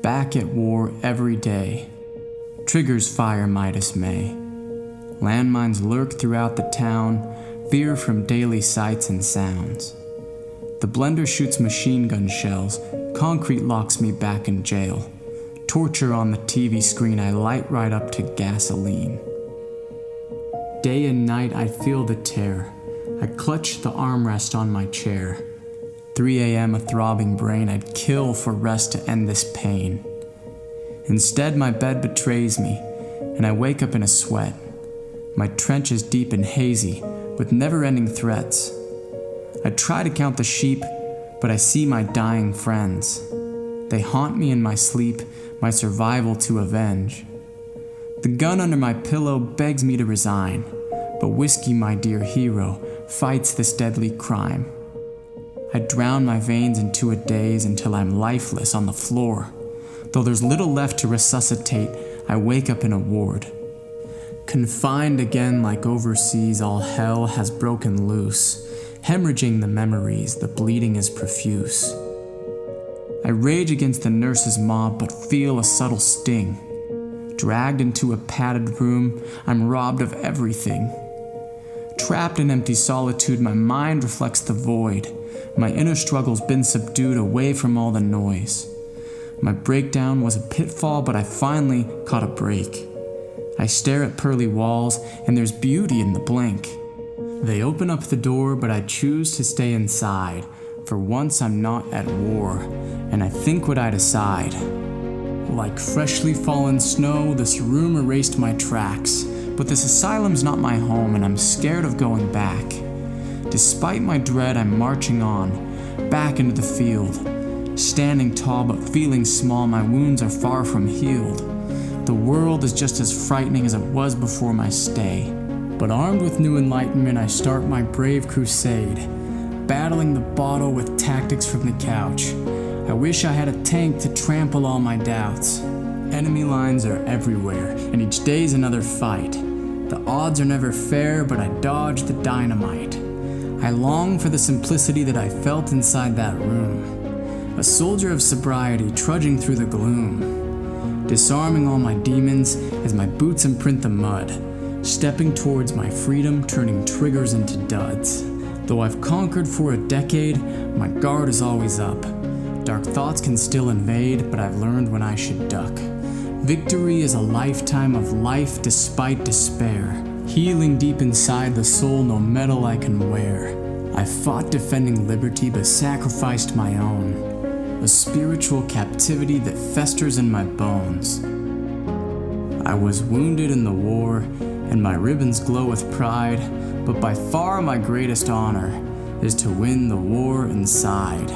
back at war every day. Triggers fire my dismay. Landmines lurk throughout the town, fear from daily sights and sounds. The blender shoots machine gun shells, concrete locks me back in jail. Torture on the TV screen, I light right up to gasoline. Day and night I feel the tear. I clutch the armrest on my chair. 3 a.m. a throbbing brain, I'd kill for rest to end this pain. Instead my bed betrays me, and I wake up in a sweat. My trench is deep and hazy, with never-ending threats. I try to count the sheep, but I see my dying friends. They haunt me in my sleep, my survival to avenge. The gun under my pillow begs me to resign, but whiskey, my dear hero, fights this deadly crime. I drown my veins into a daze until I'm lifeless on the floor. Though there's little left to resuscitate, I wake up in a ward. Confined again like overseas, all hell has broken loose. Hemorrhaging the memories, the bleeding is profuse. I rage against the nurse's mob, but feel a subtle sting. Dragged into a padded room, I'm robbed of everything. Trapped in empty solitude, my mind reflects the void. My inner struggle's been subdued away from all the noise. My breakdown was a pitfall, but I finally caught a break. I stare at pearly walls, and there's beauty in the blink. They open up the door, but I choose to stay inside. For once I'm not at war, and I think what I decide. Like freshly fallen snow, this room erased my tracks. But this asylum's not my home, and I'm scared of going back. Despite my dread, I'm marching on, back into the field. Standing tall but feeling small, my wounds are far from healed. The world is just as frightening as it was before my stay. But armed with new enlightenment, I start my brave crusade, battling the bottle with tactics from the couch. I wish I had a tank to trample all my doubts. Enemy lines are everywhere, and each day's another fight. The odds are never fair, but I dodge the dynamite. I long for the simplicity that I felt inside that room. A soldier of sobriety trudging through the gloom. Disarming all my demons as my boots imprint the mud. Stepping towards my freedom, turning triggers into duds. Though I've conquered for a decade, my guard is always up. Dark thoughts can still invade, but I've learned when I should duck. Victory is a lifetime of life despite despair. Healing deep inside the soul, no medal I can wear. I fought defending liberty, but sacrificed my own. A spiritual captivity that festers in my bones. I was wounded in the war, and my ribbons glow with pride, but by far my greatest honor is to win the war inside.